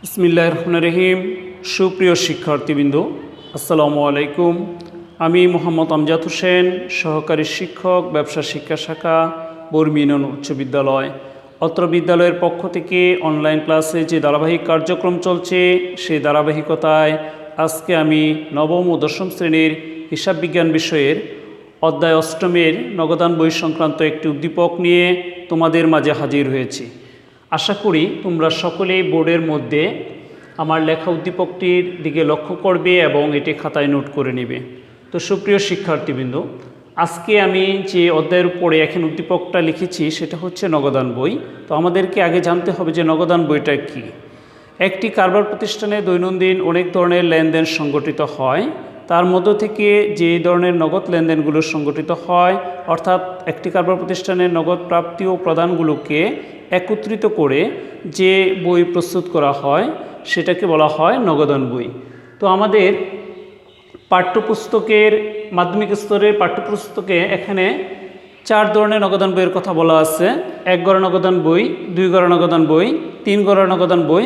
বিসমিল্লাহির রহমানির রহিম। সুপ্রিয় শিক্ষার্থীবৃন্দ, আসসালামু আলাইকুম। আমি মোহাম্মদ আমজাদ হোসেন, সহকারী শিক্ষক, ব্যবসা শিক্ষা শাখা, বর্মি ইউনিয়ন উচ্চ বিদ্যালয়। অত্র বিদ্যালয়ের পক্ষ থেকে অনলাইন ক্লাসে যে ধারাবাহিক কার্যক্রম চলছে, সেই ধারাবাহিকতায় আজকে আমি নবম ও দশম শ্রেণীর হিসাব বিজ্ঞান বিষয়ের অধ্যায় অষ্টমের নগদান বই সংক্রান্ত একটি উদ্দীপক নিয়ে তোমাদের মাঝে হাজির হয়েছি। আশা করি তোমরা সকলেই বোর্ডের মধ্যে আমার লেখা উদ্দীপকটির দিকে লক্ষ্য করবে এবং এটি খাতায় নোট করে নেবে। তো সুপ্রিয় শিক্ষার্থীবৃন্দ, আজকে আমি যে অধ্যায়ের উপরে এখন উদ্দীপকটা লিখেছি সেটা হচ্ছে নগদান বই। তো আমাদেরকে আগে জানতে হবে যে নগদান বইটা কী। একটি কারবার প্রতিষ্ঠানে দৈনন্দিন অনেক ধরনের লেনদেন সংগঠিত হয়। তার মধ্য থেকে যে ধরনের নগদ লেনদেনগুলো সংগঠিত হয়, অর্থাৎ একটি কারবার প্রতিষ্ঠানের নগদ প্রাপ্তি ও প্রদানগুলোকে একত্রিত করে যে বই প্রস্তুত করা হয় সেটাকে বলা হয় নগদান বই। তো আমাদের পাঠ্যপুস্তকের মাধ্যমিক স্তরের পাঠ্যপুস্তকে এখানে 4 ধরনের নগদান বইয়ের কথা বলা আছে। 1 গড়া নগদান বই, 2 গড়া নগদান বই, 3 গড়া নগদান বই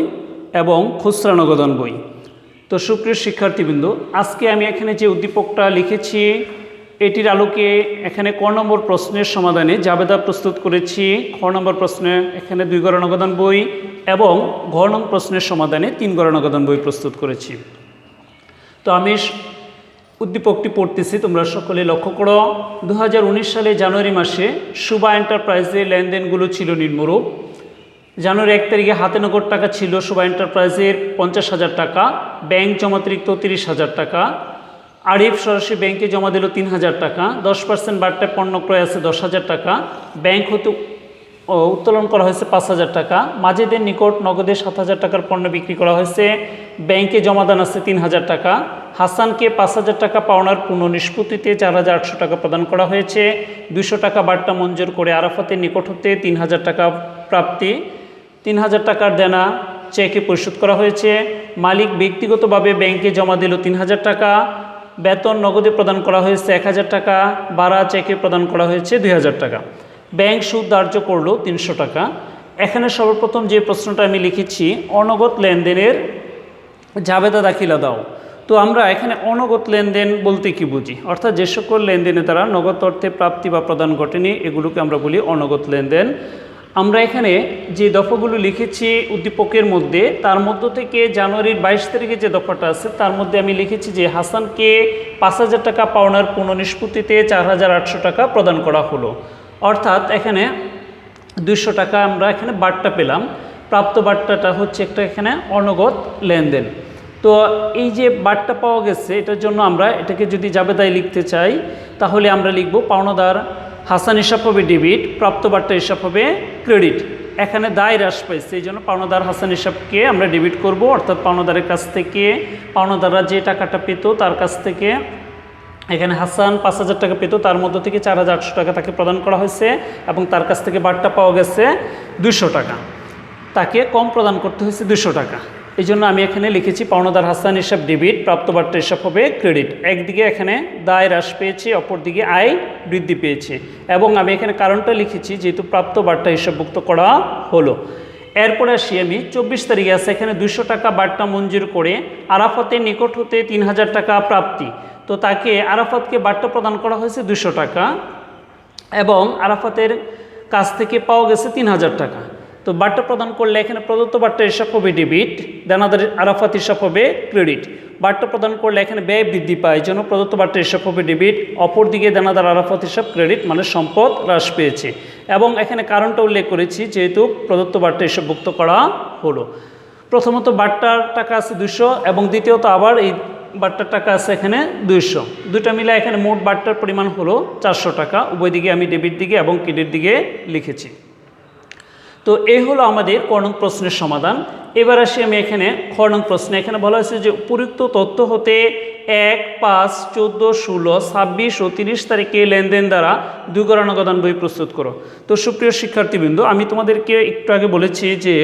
এবং খুচরা নগদান বই। তো সুপ্রিয় শিক্ষার্থীবৃন্দ, আজকে আমি এখানে যে উদ্দীপকটা লিখেছি এটির আলোকে এখানে ক নম্বর প্রশ্নের সমাধানে জাবেদা প্রস্তুত করেছি। খ নম্বর প্রশ্নে এখানে 2 গড়া নগদান বই এবং ঘ নং প্রশ্নের সমাধানে 3 গড়া নগদান বই প্রস্তুত করেছি। তো আমি উদ্দীপকটি পড়তেছি, তোমরা সকলে লক্ষ্য করো। 2019 সালে জানুয়ারি মাসে শুভা এন্টারপ্রাইজের লেনদেনগুলো ছিল নিম্নরূপ। জানুয়ারি 1 তারিখে হাতে নগদ টাকা ছিল শুভা এন্টারপ্রাইজের 50,000 টাকা, ব্যাংক জমাতিরিক্ত 30,000 টাকা। আরিফ সরাসরি ব্যাংকে জমা দিল 3,000 টাকা। 10% বাট্টায় পণ্য ক্রয় আছে 10,000 টাকা। ব্যাংক হতে উত্তোলন করা হয়েছে 5,000 টাকা। মাজেদের নিকট নগদে 7,000 টাকার পণ্য বিক্রি করা হয়েছে। ব্যাংকে জমাদান আছে 3,000 টাকা। হাসানকে 5,000 টাকা পাওনার পূর্ণ নিষ্পত্তিতে 4,800 টাকা প্রদান করা হয়েছে। 200 টাকা বাট্টা মঞ্জুর করে আরাফাতের নিকট হতে 3,000 টাকা প্রাপ্তি। 3,000 টাকার দেনা চেকে পরিশোধ করা হয়েছে। মালিক ব্যক্তিগতভাবে ব্যাংকে জমা দিল 3,000 টাকা। বেতন নগদে প্রদান করা হয়েছে 1,000 টাকা। ভাড়া চেকে প্রদান করা হয়েছে 2,000 টাকা। ব্যাংক সুদ ধার্য করলো 300 টাকা। এখানে সর্বপ্রথম যে প্রশ্নটা আমি লিখেছি, অনগদ লেনদেনের জাবেদা দাখিলা দাও। তো আমরা এখানে অনগদ লেনদেন বলতে কি বুঝি, অর্থাৎ যে সকল লেনদেনে তারা নগদ অর্থে প্রাপ্তি বা প্রদান ঘটেনি এগুলোকে আমরা বলি অনগদ লেনদেন। আমরা এখানে যে দফাগুলো লিখেছি উদ্দীপকের মধ্যে, তার মধ্য থেকে জানুয়ারির 22 তারিখে যে দফাটা আছে তার মধ্যে আমি লিখেছি যে হাসানকে 5,000 টাকা পাওনার পূর্ণ নিষ্পত্তিতে 4,800 টাকা প্রদান করা হলো। অর্থাৎ এখানে 200 টাকা আমরা এখানে বাট্টা পেলাম। প্রাপ্ত বাট্টাটা হচ্ছে একটা এখানে অনগদ লেনদেন। তো এই যে বাট্টা পাওয়া গেছে এটার জন্য আমরা এটাকে যদি জাবেদায় লিখতে চাই তাহলে আমরা লিখব পাওনাদার হাসান হিসাব হবে ডেবিট, প্রাপ্ত বাট্টা হিসাব হবে ক্রেডিট। এখানে দায় হ্রাস পাইছে, এই জন্য পাওনাদার হাসান হিসাবকে আমরা ডেবিট করব। অর্থাৎ পাওনাদারের কাছ থেকে পাওনাদাররা যে টাকাটা পেত তার কাছ থেকে এখানে হাসান 5,000 টাকা পেত, তার মধ্য থেকে 4,800 টাকা তাকে প্রদান করা হয়েছে এবং তার কাছ থেকে বাট্টা পাওয়া গেছে 200 টাকা। তাকে কম প্রদান করতে হয়েছে 200 টাকা। এই জন্য আমি এখানে লিখেছি পাওনাদার হাসান হিসাব ডেবিট, প্রাপ্ত বাট্টা হিসাব হবে ক্রেডিট। একদিকে এখানে দায় হ্রাস পেয়েছে, অপরদিকে আয় বৃদ্ধি পেয়েছে এবং আমি এখানে কারণটা লিখেছি যেহেতু প্রাপ্ত বাট্টা হিসাবভুক্ত করা হলো। এরপরে আসি আমি 24 তারিখে আছে এখানে 200 টাকা বাট্টা মঞ্জুর করে আরাফাতের নিকট হতে 3,000 টাকা প্রাপ্তি। তো তাকে আরাফাতকে বাট্টা প্রদান করা হয়েছে 200 টাকা এবং আরাফাতের কাছ থেকে পাওয়া গেছে 3,000 টাকা। তো বাট্টা প্রদান করলে এখানে প্রদত্ত বাট্টা হিসাব হবে ডেবিট, দেনাদার আরাফাত হিসাব হবে ক্রেডিট। বাট্টা প্রদান করলে এখানে ব্যয় বৃদ্ধি পায়, এই জন্য প্রদত্ত বাট্টা হিসাব হবে ডেবিট, অপরদিকে দেনাদার আরাফাত হিসাব ক্রেডিট, মানে সম্পদ হ্রাস পেয়েছে। এবং এখানে কারণটা উল্লেখ করেছি যেহেতু প্রদত্ত বাট্টা হিসাবভুক্ত করা হলো। প্রথমত বাট্টার টাকা আছে 200 এবং দ্বিতীয়ত আবার এই বাট্টার টাকা আছে এখানে 200, দুটা মিলে এখানে মোট বাট্টার পরিমাণ হলো 400 টাকা। উভয় দিকে আমি ডেবিট দিকে এবং ক্রেডিট দিকে লিখেছি। তো এই হলো আমাদের ক নং প্রশ্নের সমাধান। এবার আসি আমি এখানে খ নং প্রশ্নে। এখানে বলা হয়েছে যে উপযুক্ত তথ্য হতে 1, 5, 14, 16, 26 ও 30 তারিখে লেনদেন দ্বারা 2 গড়া নগদান বই প্রস্তুত করো। তো সুপ্রিয় শিক্ষার্থীবৃন্দ, আমি তোমাদেরকে একটু আগে বলেছি যে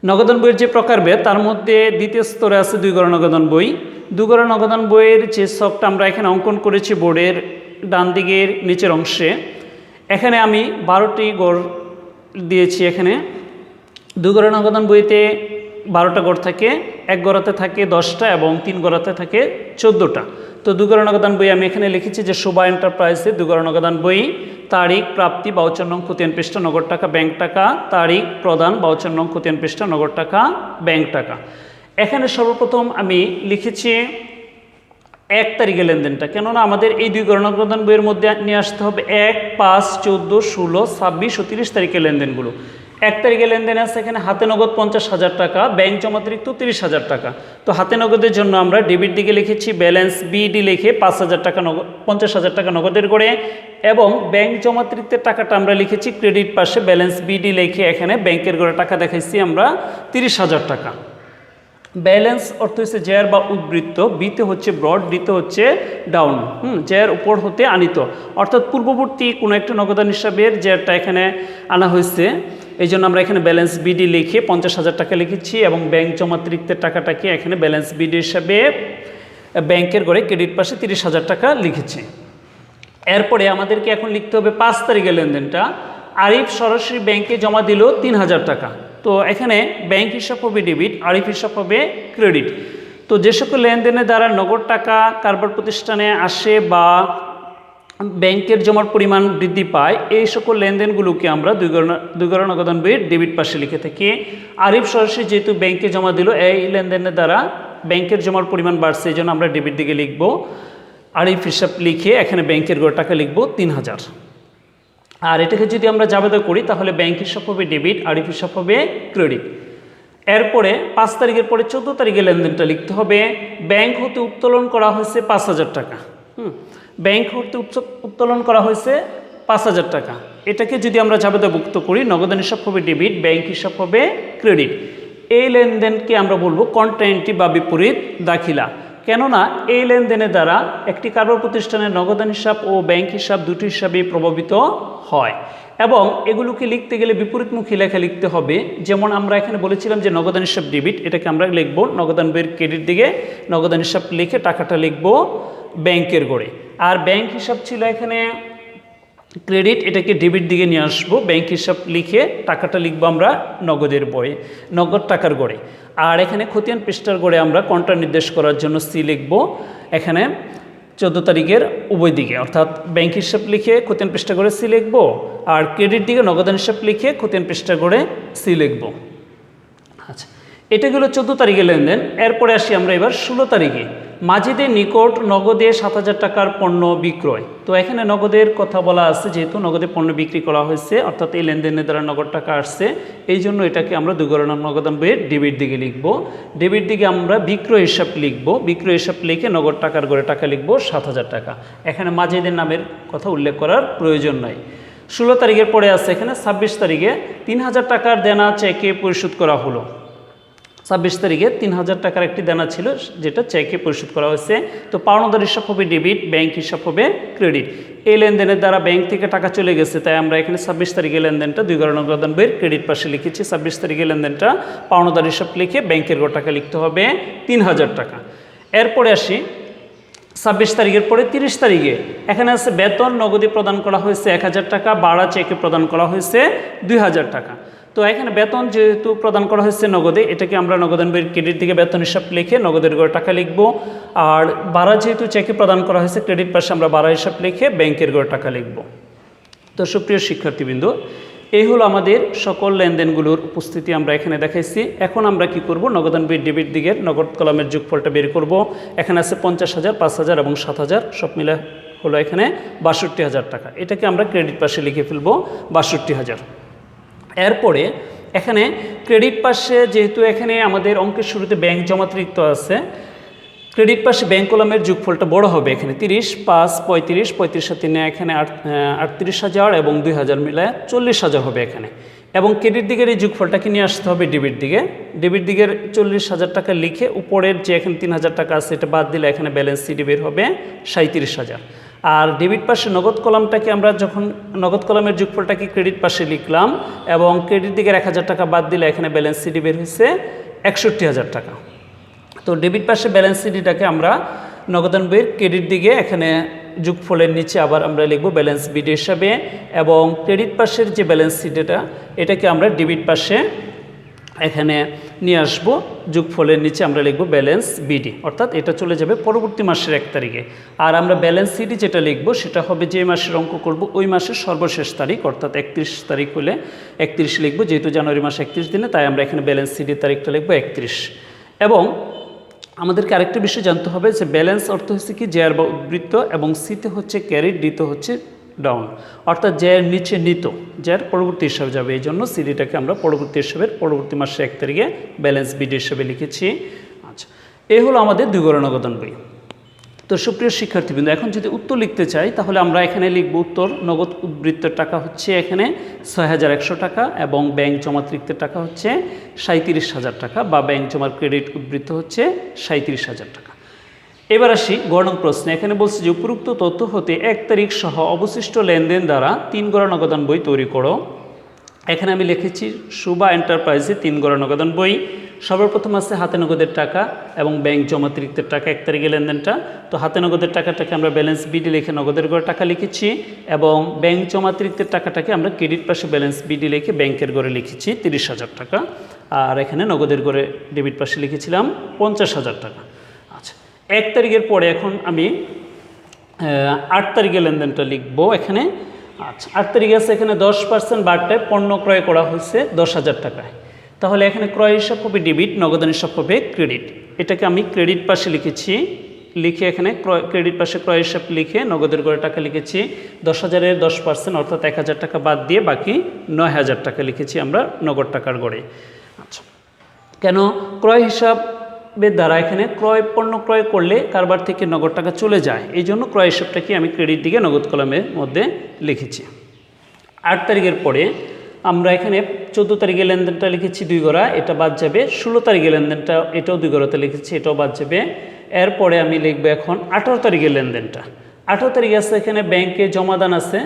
নগদান বইয়ের যে প্রকারভেদ তার মধ্যে দ্বিতীয় স্তরে আছে 2 গড়া নগদান বই। 2 গড়া নগদান বইয়ের যে ছকটা আমরা এখানে অঙ্কন করেছি বোর্ডের ডান দিকের নিচের অংশে, এখানে আমি 12টি গড় দিয়েছি। এখানে 2 গড়া নগদান বইতে 12টা ঘর থাকে, এক ঘরাতে থাকে 10টা এবং 3 ঘরাতে থাকে 14টা। তো 2 ঘর নগদান বই আমি এখানে লিখেছি যে শোভা এন্টারপ্রাইজে 2 ঘর নগদান বই, তারিখ প্রাপ্তি 52 নং খতিয়ান পৃষ্ঠা নগদ টাকা ব্যাংক টাকা, তারিখ প্রদান 52 নং খতিয়ান পৃষ্ঠা নগদ টাকা ব্যাংক টাকা। এখানে সর্বপ্রথম আমি লিখেছি 1 তারিখে লেনদেনটা, কেননা আমাদের এই 2 ঘর নগদান বইয়ের মধ্যে নিয়ে আসতে হবে 1, 5, 14, 16, 26 ও 30 তারিখের লেনদেনগুলো। 1 তারিখে লেনদেন আছে এখানে হাতে নগদ 50,000 টাকা, ব্যাংক জমাতিরিক্ত 30,000 টাকা। তো হাতে নগদের জন্য আমরা ডেবিট দিকে লিখেছি ব্যালেন্স বিডি লিখে 5,000 টাকা নগদ, 50,000 টাকা নগদের করে, এবং ব্যাংক জমাতিরিক্তের টাকাটা আমরা লিখেছি ক্রেডিট পাশে ব্যালেন্স বিডি লিখে এখানে ব্যাংকের করে টাকা দেখাইছি আমরা 30,000 টাকা। ব্যালেন্স অর্থ হচ্ছে জেয়ার বা উদ্বৃত্ত, বিতে হচ্ছে ব্রড, ডিতে হচ্ছে ডাউন, জেয়ার উপর হতে আনিত, অর্থাৎ পূর্ববর্তী কোনো একটা নগদান হিসাবের জেয়ারটা এখানে আনা হয়েছে। এই জন্য আমরা এখানে ব্যালেন্স বিডি লিখে 50,000 টাকা লিখেছি এবং ব্যাংক জমাতিরিক্তের টাকাটাকে এখানে ব্যালেন্স বিডি হিসাবে ব্যাংকের করে ক্রেডিট পাশে 30,000 টাকা লিখেছি। এরপরে আমাদেরকে এখন লিখতে হবে 5 তারিখের লেনদেনটা। আরিফ সরাসরি ব্যাংকে জমা দিল 3,000 টাকা। তো এখানে ব্যাংক হিসাব হবে ডেবিট, আরিফ হিসাব হবে ক্রেডিট। তো যে সকল লেনদেনের দ্বারা নগদ টাকা কারবার প্রতিষ্ঠানে আসে বা ব্যাংকের জমার পরিমাণ বৃদ্ধি পায়, এই সকল লেনদেনগুলোকে আমরা 2 ঘর নগদান বইয়ের ডেবিট পাশে লিখে থাকি। আরিফ সরাসরি যেহেতু ব্যাংকে জমা দিল, এই লেনদেনের দ্বারা ব্যাংকের জমার পরিমাণ বাড়ছে, এই জন্য আমরা ডেবিট দিকে লিখব। আরিফ হিসাব লিখে এখানে ব্যাংকের গড় টাকা লিখব 3,000। আর এটাকে যদি আমরা জাবেদা করি তাহলে ব্যাংক হিসাব হবে ডেবিট, আরিফ হিসাব হবে ক্রেডিট। এরপরে 5 তারিখের পরে 14 তারিখের লেনদেনটা লিখতে হবে। ব্যাংক হতে উত্তোলন করা হয়েছে 5,000 টাকা। ব্যাংক হতে উত্তোলন করা হয়েছে 5,000 টাকা। এটাকে যদি আমরা জাবেদাভুক্ত করি, নগদান হিসাব হবে ডেবিট, ব্যাংক হিসাব হবে ক্রেডিট। এই লেনদেনকে আমরা বলবো কন্ট্রাএন্ট্রি বা বিপরীত দাখিলা, কেননা এই লেনদেনের দ্বারা একটি কারবার প্রতিষ্ঠানের নগদান হিসাব ও ব্যাংক হিসাব দুটি হিসাবেই প্রভাবিত হয়, এবং এগুলোকে লিখতে গেলে বিপরীতমুখী লেখা লিখতে হবে। যেমন আমরা এখানে বলেছিলাম যে নগদান হিসাব ডেবিট, এটাকে আমরা লিখব নগদান বইয়ের ক্রেডিট দিকে, নগদান হিসাব লিখে টাকাটা লিখব ব্যাংকের গড়ে। আর ব্যাংক হিসাব ছিল এখানে ক্রেডিট, এটাকে ডেবিট দিকে নিয়ে আসবো, ব্যাংক হিসাব লিখে টাকাটা লিখবো আমরা নগদের বইয়ে, নগদ টাকার গড়ে। আর এখানে খতিয়ান পৃষ্ঠার গড়ে আমরা কন্ট্রা নির্দেশ করার জন্য সি লিখবো এখানে 14 তারিখের উভয় দিকে, অর্থাৎ ব্যাংক হিসাব লিখে খতিয়ান পৃষ্ঠা গড়ে সি লিখবো, আর ক্রেডিট দিকে নগদান হিসাব লিখে খতিয়ান পৃষ্ঠা গড়ে সি লিখবো। আচ্ছা, এটা গেল 14 তারিখে লেনদেন। এরপরে আসি আমরা এবার 16 তারিখে। মাজিদের নিকট নগদে 7,000 টাকার পণ্য বিক্রয়। তো এখানে নগদের কথা বলা আছে, যেহেতু নগদে পণ্য বিক্রি করা হয়েছে, অর্থাৎ এই লেনদেনের দ্বারা নগদ টাকা আসছে, এই জন্য এটাকে আমরা 2 ঘর নগদান বইয়ের ডেবিট দিকে লিখব। ডেবিট দিকে আমরা বিক্রয় হিসাব লিখব, বিক্রয় হিসাব লিখে নগদ টাকার গড়ে টাকা লিখব 7,000 টাকা। এখানে মাজিদের নামের কথা উল্লেখ করার প্রয়োজন নাই। 16 তারিখের পরে আছে এখানে 26 তারিখে 3,000 টাকার দেনা চেকে পরিশোধ করা হলো। 26 তারিখে 3,000 টাকার একটি দেনা ছিল, যেটা চেকে পরিশোধ করা হয়েছে। তো পাওনাদার হিসাব হবে ডেবিট, ব্যাংক হিসাব হবে ক্রেডিট। এই লেনদেনের দ্বারা ব্যাংক থেকে টাকা চলে গেছে, তাই আমরা এখানে 26 তারিখের লেনদেনটা 2 ঘর নগদান বইয়ের ক্রেডিট পাশে লিখেছি। 26 তারিখের লেনদেনটা পাওনাদার হিসাব লিখে ব্যাংকের গড় টাকা লিখতে হবে 3,000 টাকা। এরপরে আসি 26 তারিখের পরে 30 তারিখে। এখানে আছে বেতন নগদে প্রদান করা হয়েছে 1,000 টাকা, ভাড়া চেকে প্রদান করা হয়েছে 2,000 টাকা। তো এখানে বেতন যেহেতু প্রদান করা হয়েছে নগদে, এটাকে আমরা নগদান বইয়ের ক্রেডিট দিকে বেতন হিসাব লিখে নগদের গড়ে টাকা লিখব। আর ভাড়া যেহেতু চেকে প্রদান করা হয়েছে, ক্রেডিট পাশে আমরা ভাড়া হিসাব লিখে ব্যাংকের গড়ে টাকা লিখব। তো সুপ্রিয় শিক্ষার্থীবৃন্দ, এই হলো আমাদের সকল লেনদেনগুলোর উপস্থিতি আমরা এখানে দেখাইছি। এখন আমরা কি করব, নগদান বইয়ের ডেবিট দিকের নগদ কলামের যোগফলটা বের করব। এখানে আছে 50,000, 5,000 এবং 7,000, সব মিলে হলো এখানে 62,000 টাকা। এটাকে আমরা ক্রেডিট পাশে লিখে ফেলব 62,000। এরপরে এখানে ক্রেডিট পাশে যেহেতু এখানে আমাদের অঙ্কের শুরুতে ব্যাংক জমাতিরিক্ত আছে, ক্রেডিট পাশে ব্যাংক কলামের যোগফলটা বড় হবে। এখানে 30, 5, 35, 35 সাথে এখানে 38,000 এবং 2,000 মিলায় 40,000 হবে এখানে। এবং ক্রেডিট দিকের এই যোগফলটাকে নিয়ে আসতে হবে ডেবিট দিকে। ডেবিট দিকের 40,000 টাকা লিখে উপরের যে এখানে 3,000 টাকা আছে এটা বাদ দিলে এখানে ব্যালেন্স সিডি বের হবে 37,000। আর ডেবিট পাশে নগদ কলামটাকে আমরা যখন নগদ কলামের যোগফলটাকে ক্রেডিট পাশে লিখলাম এবং ক্রেডিট দিকের 1,000 টাকা বাদ দিলে এখানে ব্যালেন্স সিডি বের হয়েছে 61,000 টাকা। তো ডেবিট পাশে ব্যালেন্স সিডিটাকে আমরা নগদান বইয়ের ক্রেডিট দিকে এখানে যোগফলের নিচে আবার আমরা লিখব ব্যালেন্স বিডি হিসাবে, এবং ক্রেডিট পাশের যে ব্যালেন্স সিডিটা এটাকে আমরা ডেবিট পাশে এখানে নিয়ে আসবো, যোগফলের নিচে আমরা লিখব ব্যালেন্স বিডি, অর্থাৎ এটা চলে যাবে পরবর্তী মাসের 1 তারিখে। আর আমরা ব্যালেন্স সিডি যেটা লিখব সেটা হবে যে মাসের অঙ্ক করব ওই মাসের সর্বশেষ তারিখ, অর্থাৎ 31 তারিখ হলে 31 লিখব, যেহেতু জানুয়ারি মাস 31 দিনে, তাই আমরা এখানে ব্যালেন্স সিডির তারিখটা লিখব 31। এবং আমাদেরকে আরেকটা বিষয় জানতে হবে যে ব্যালেন্স অর্থ হচ্ছে কি জ্যার বা উদ্বৃত্ত, এবং সিতে হচ্ছে ক্যারিড, ডিতে হচ্ছে ডাউন, অর্থাৎ জ্যার নিচে নিত, জ্যার পরবর্তী হিসাবে যাবে। এই জন্য সিডিটাকে আমরা পরবর্তী হিসাবের পরবর্তী মাসের 1 তারিখে ব্যালেন্স বিডি হিসেবে লিখেছি। আচ্ছা, এই হলো আমাদের 2 ঘর নগদান বই। তো সুপ্রিয় শিক্ষার্থীবৃন্দ, এখন যদি উত্তর লিখতে চাই তাহলে আমরা এখানে লিখব উত্তর। নগদ উদ্বৃত্তের টাকা হচ্ছে এখানে 6100 টাকা, এবং ব্যাংক জমাতিরিক্তের টাকা হচ্ছে 37,000 টাকা, বা ব্যাংক জমার ক্রেডিট উদ্বৃত্ত হচ্ছে 37,000 টাকা। এবার আসি গণক প্রশ্নে। এখানে বলছে যে উপরোক্ত তথ্য হতে 1 তারিখ সহ অবশিষ্ট লেনদেন দ্বারা 3 ঘর নগদান বই তৈরি করো। এখানে আমি লিখেছি শুভা এন্টারপ্রাইজে 3 ঘর নগদান বই। সর্বপ্রথম আছে হাতে নগদের টাকা এবং ব্যাংক জমাতিরিক্তের টাকা 1 তারিখে লেনদেনটা। তো হাতে নগদের টাকাটাকে আমরা ব্যালেন্স বিডি লিখে নগদের ঘরে টাকা লিখেছি, এবং ব্যাংক জমাতিরিক্তের টাকাটাকে আমরা ক্রেডিট পাশে ব্যালেন্স বিডি লিখে ব্যাংকের ঘরে লিখেছি 30,000 টাকা। আর এখানে নগদের ঘরে ডেবিট পাশে লিখেছিলাম 50,000 টাকা। আচ্ছা, 1 তারিখের পরে এখন আমি 8 তারিখে লেনদেনটা লিখবো এখানে। আচ্ছা, 8 তারিখে আছে এখানে 10% বাড়টায় পণ্য ক্রয় করা হয়েছে 10,000 টাকায়। তাহলে এখানে ক্রয় হিসাব হবে ডেবিট, নগদান হিসাব হবে ক্রেডিট। এটাকে আমি ক্রেডিট পাশে লিখেছি, লিখে এখানে ক্রেডিট পাশে ক্রয় হিসাব লিখে নগদের ঘরে টাকা লিখেছি 10,000-এর 10%, অর্থাৎ 1,000 টাকা বাদ দিয়ে বাকি 9,000 টাকা লিখেছি আমরা নগদ টাকার ঘরে। আচ্ছা, কেন ক্রয় হিসাবের দ্বারা এখানে পণ্য ক্রয় করলে কারবার থেকে নগদ টাকা চলে যায়, এই জন্য ক্রয় হিসাবটাকে আমি ক্রেডিট দিকে নগদ কলামের মধ্যে লিখেছি। 8 তারিখের পরে আমরা এখানে 14 তারিখে লেনদেনটা লিখেছি 2 ঘরা, এটা বাদ যাবে। 16 তারিখে লেনদেনটা, এটাও 2 ঘরাতে লিখেছি, এটাও বাদ যাবে। এরপরে আমি লিখবো এখন 18 তারিখের লেনদেনটা। 18 তারিখে আছে এখানে ব্যাংকে জমাদান আছে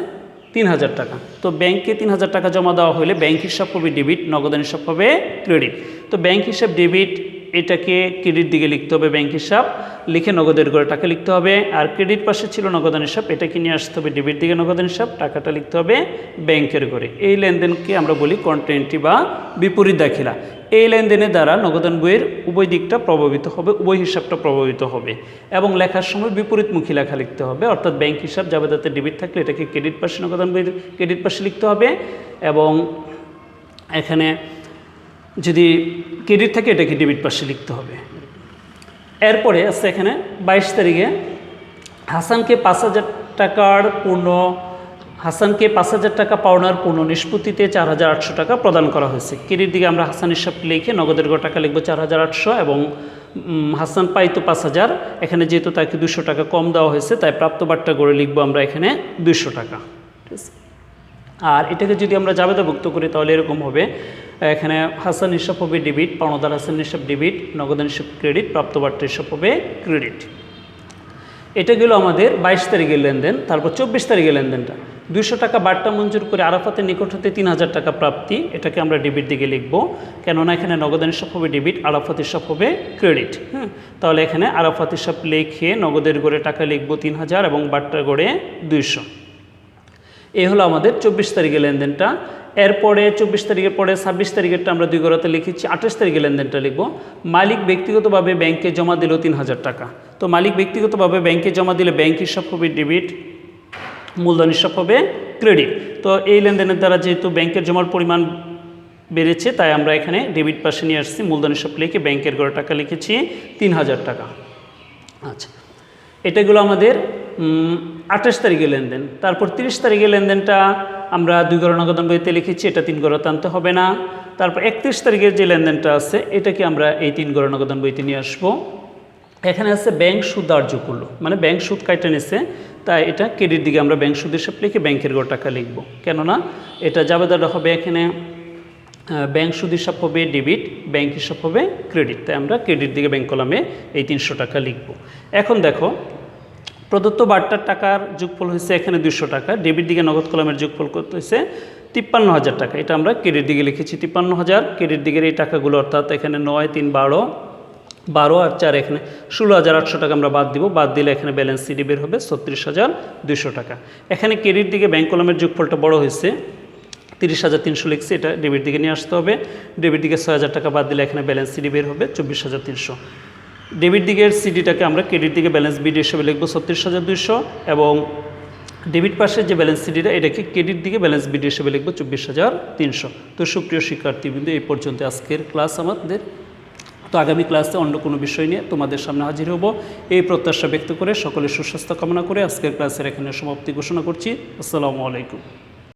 3,000 টাকা। তো ব্যাংকে 3,000 টাকা জমা দেওয়া হলে ব্যাংক হিসাব হবে ডেবিট, নগদান হিসাব হবে ক্রেডিট। তো ব্যাংক হিসাব ডেবিট, এটাকে ক্রেডিট দিকে লিখতে হবে ব্যাংক হিসাব, লিখে নগদের ঘরে টাকা লিখতে হবে। আর ক্রেডিট পাশে ছিল নগদান হিসাব, এটাকে নিয়ে আসতে হবে ডেবিট দিকে নগদান হিসাব, টাকাটা লিখতে হবে ব্যাংকের ঘরে। এই লেনদেনকে আমরা বলি কন্টিনিউটি বা বিপরীত দাখিলা। এই লেনদেনের দ্বারা নগদান বইয়ের উভয় দিকটা প্রভাবিত হবে, উভয় হিসাবটা প্রভাবিত হবে, এবং লেখার সময় বিপরীতমুখী লেখা লিখতে হবে। অর্থাৎ ব্যাংক হিসাব যাবে তাতে ডেবিট থাকলে এটাকে ক্রেডিট পাশে, নগদান বইয়ের ক্রেডিট পাশে লিখতে হবে, এবং এখানে যদি ক্রেডিট থাকে এটাকে ডেবিট পাশে লিখতে হবে। এরপরে আছে এখানে 22 তারিখে হাসানকে 5,000 টাকা পাওনার পূর্ণ নিষ্পত্তিতে 4,800 টাকা প্রদান করা হয়েছে। ক্রেডিট দিকে আমরা হাসান হিসাব লিখে নগদের ঘর টাকা লিখবো 4,800, এবং হাসান পাইতো 5,000, এখানে যেহেতু তাকে 200 টাকা কম দেওয়া হয়েছে তাই প্রাপ্ত বার্তা গড়ে লিখবো আমরা এখানে 200 টাকা। ঠিক আছে, আর এটাকে যদি আমরা জাবেদাভুক্ত করি তাহলে এরকম হবে, এখানে হাসান হিসাব হবে ডেবিট, পাওনাদার হাসান হিসাব ডেবিট, নগদান হিসাব ক্রেডিট, প্রাপ্তবার্তা হিসাব হবে ক্রেডিট। এটা গেল আমাদের 22 তারিখের লেনদেন। তারপর 24 তারিখের লেনদেনটা 200 টাকা বার্তা মঞ্জুর করে আরাফাতের নিকট হতে 3,000 টাকা প্রাপ্তি, এটাকে আমরা ডেবিট দিকে লিখবো, কেননা এখানে নগদান হিসাব হবে ডেবিট, আরাফাত হিসাব হবে ক্রেডিট। তাহলে এখানে আরাফাত হিসাব লিখে নগদের গড়ে টাকা লিখবো 3,000 এবং বার্তার গড়ে 200। এই হলো আমাদের 24 তারিখের লেনদেনটা। এরপরে 24 তারিখের পরে 26 তারিখেরটা আমরা 2 ঘরাতে লিখেছি। 28 তারিখের লেনদেনটা লিখব, মালিক ব্যক্তিগতভাবে ব্যাংকে জমা দিল 3,000 টাকা। তো মালিক ব্যক্তিগতভাবে ব্যাংকে জমা দিলে ব্যাংক হিসাব হবে ডেবিট, মূলধন হিসাব হবে ক্রেডিট। তো এই লেনদেনের দ্বারা যেহেতু ব্যাংকের জমার পরিমাণ বেড়েছে তাই আমরা এখানে ডেবিট পাশে নিয়ে আসছি, মূলধন হিসাব লিখে ব্যাংকের ঘরে টাকা লিখেছি 3,000 টাকা। আচ্ছা, এটাগুলো আমাদের 28 তারিখের লেনদেন। তারপর 30 তারিখের লেনদেনটা আমরা 2 ঘর নগদান বইতে লিখেছি, এটা 3 ঘরে টানতে হবে না। তারপর 31 তারিখের যে লেনদেনটা আছে এটাকে আমরা এই 3 ঘর নগদান বইতে নিয়ে আসবো। এখানে আছে ব্যাংক সুদ ধার্য করলো, মানে ব্যাংক সুদ কাইটে নিছে, তাই এটা ক্রেডিট দিকে আমরা ব্যাংক সুদ হিসাব লিখে ব্যাংকের ঘর টাকা লিখবো, কেননা এটা জাবেদাটা হবে এখানে ব্যাংক সুদ হিসাব হবে ডেবিট, ব্যাংক হিসাব হবে ক্রেডিট, তাই আমরা ক্রেডিট দিকে ব্যাংক কলামে এই 300 টাকা লিখব। এখন দেখো প্রদত্ত বার্তার টাকার যোগফল হয়েছে এখানে 200 টাকা, ডেবিট দিকে নগদ কলামের যোগফল করতে হয়েছে 53,000 টাকা, এটা আমরা ক্রেডিট দিকে লিখেছি 53,000। ক্রেডিট দিকের এই টাকাগুলো অর্থাৎ এখানে 9, 3, 12, 12 আর 4 এখানে 16,800 টাকা আমরা বাদ দিব, বাদ দিলে এখানে ব্যালেন্স সিডি বের হবে 36,200 টাকা। এখানে ক্রেডিট দিকে ব্যাংক কলামের যোগফলটা বড় হয়েছে, 30,300 লিখছি, এটা ডেবিট দিকে নিয়ে আসতে হবে। ডেবিট দিকে 6,000 টাকা বাদ দিলে এখানে ব্যালেন্স সিডি বের হবে 24,300। ডেবিট দিকের সিডিটাকে আমরা ক্রেডিট দিকে ব্যালেন্স বিডি হিসেবে লিখবো 36,200 এবং ডেবিট পাশে যে ব্যালেন্স সিডিটা এটাকে ক্রেডিট দিকে ব্যালেন্স বিডি হিসেবে লিখবো 24,300। তো সুপ্রিয় শিক্ষার্থীবৃন্দ, এই পর্যন্ত আজকের ক্লাস আমাদের। তো আগামী ক্লাসে অন্য কোনো বিষয় নিয়ে তোমাদের সামনে হাজির হব এই প্রত্যাশা ব্যক্ত করে সকলের সুস্বাস্থ্য কামনা করে আজকের ক্লাসের এখানে সমাপ্তি ঘোষণা করছি। আসসালামু আলাইকুম।